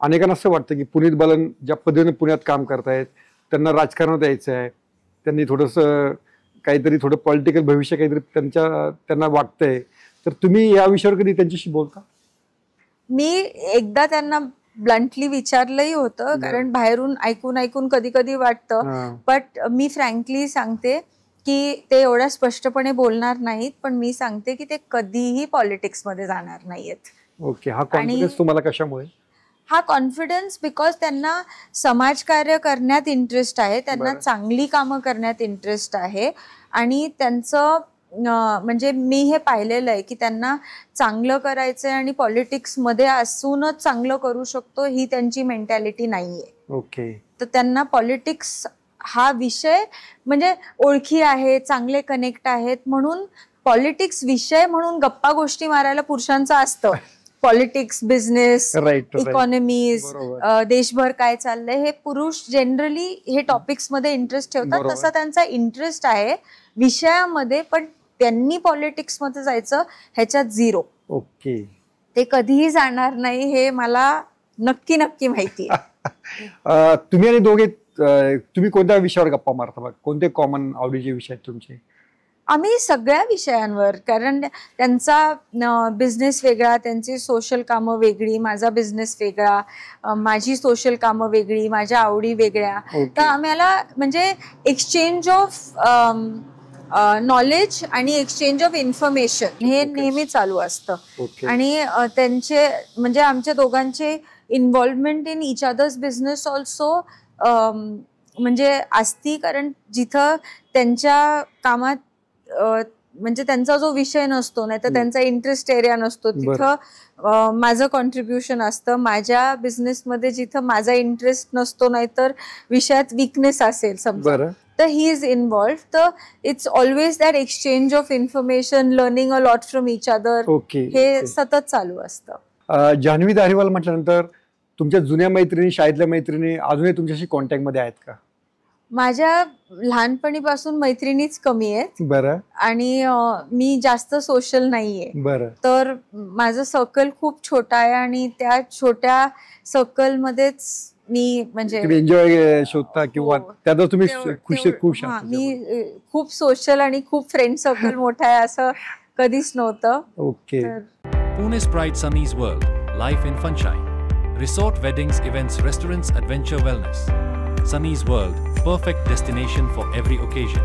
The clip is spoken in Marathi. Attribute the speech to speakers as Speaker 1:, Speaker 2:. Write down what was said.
Speaker 1: अनेकांना असं वाटतं की पुनीत बालन ज्या पद्धतीने पुण्यात काम करतायत त्यांना राजकारणात यायचं आहे, त्यांनी थोडंसं काहीतरी थोडं पॉलिटिकल भविष्य काहीतरी त्यांना वाटतंय, तर तुम्ही या विषयावर कधी त्यांच्याशी बोलता?
Speaker 2: मी एकदा त्यांना ब्लंटली विचारलंही होतं, कारण बाहेरून ऐकून ऐकून कधी कधी वाटतं, बट मी फ्रँकली सांगते की ते एवढ्या स्पष्टपणे बोलणार नाहीत, पण मी सांगते की ते कधीही पॉलिटिक्स मध्ये जाणार नाहीयेत.
Speaker 1: ओके, हा कॉन्फिडन्स तुम्हाला कशामुळे?
Speaker 2: हा कॉन्फिडन्स बिकॉज त्यांना समाजकार्य करण्यात इंटरेस्ट आहे, त्यांना चांगली कामं करण्यात इंटरेस्ट आहे, आणि त्यांचं म्हणजे मी हे पाहिलेलं आहे की त्यांना चांगलं करायचंय आणि पॉलिटिक्स मध्ये असूनच चांगलं करू शकतो ही त्यांची मेंटॅलिटी नाहीये.
Speaker 1: ओके,
Speaker 2: तर त्यांना पॉलिटिक्स हा विषय म्हणजे ओळखी आहे, चांगले कनेक्ट आहेत, म्हणून पॉलिटिक्स विषय म्हणून गप्पा गोष्टी मारायला पुरुषांचं असतं. पॉलिटिक्स, बिझनेस, इकॉनॉमीज, देशभर काय चाललंय हे पुरुष जनरली हे टॉपिक्स मध्ये इंटरेस्ट ठेवतात. तसा त्यांचा इंटरेस्ट आहे विषयामध्ये, पण त्यांनी पॉलिटिक्स मध्ये जायचं ह्याच्यात झिरो.
Speaker 1: ओके,
Speaker 2: ते कधीही जाणार नाही हे मला नक्की नक्की माहिती आहे.
Speaker 1: तुम्ही आणि दोघे तुम्ही कोणत्या विषयावर गप्पा मारता? बघ, कोणते कॉमन आवडीचे विषय आहेत तुमचे?
Speaker 2: आम्ही सगळ्या विषयांवर, कारण त्यांचा बिझनेस वेगळा, त्यांची सोशल कामं वेगळी, माझा बिझनेस वेगळा, माझी सोशल कामं वेगळी, माझ्या आवडी वेगळ्या. तर आम्हाला म्हणजे एक्सचेंज ऑफ नॉलेज आणि एक्सचेंज ऑफ इन्फॉर्मेशन हे नेहमी चालू असतं. आणि त्यांचे म्हणजे आमच्या दोघांचे involvement in each others business also म्हणजे असती, कारण जिथं त्यांच्या कामात म्हणजे त्यांचा जो विषय नसतो, नाही तर त्यांचा इंटरेस्ट एरिया नसतो, तिथं माझं कॉन्ट्रीब्युशन असतं. माझ्या बिझनेसमध्ये जिथं माझा इंटरेस्ट नसतो, नाहीतर विषयात वीकनेस असेल समजा, तर ही इज इन्व्हॉल्व्ड. तर it's always that exchange of information, learning a lot from each other, हे सतत चालू असतं.
Speaker 1: जान्हवी धारीवाल म्हटल्यानंतर तुमच्या जुन्या मैत्रिणी, शाळेतल्या मैत्रिणी अजूनही तुमच्याशी कॉन्टॅक्ट मध्ये आहेत का?
Speaker 2: माझ्या लहानपणीपासून मैत्रिणीच कमी आहेत.
Speaker 1: बरं.
Speaker 2: आणि मी जास्त सोशल नाहीये.
Speaker 1: बरं.
Speaker 2: तर माझं सर्कल खूप छोटा आहे, आणि त्या छोट्या सर्कल मध्येच मी म्हणजे
Speaker 1: एन्जॉय शोधता किंवा त्यात तुम्ही खुश आहात?
Speaker 2: मी खूप सोशल आणि खूप फ्रेंड सर्कल मोठा आहे असं कधीच नव्हतं.
Speaker 1: Okay.
Speaker 3: Pune's Pride, Sunny's World, life in Funshine. Resort, weddings, events, restaurants, adventure, wellness. Sunny's World, perfect destination for every occasion.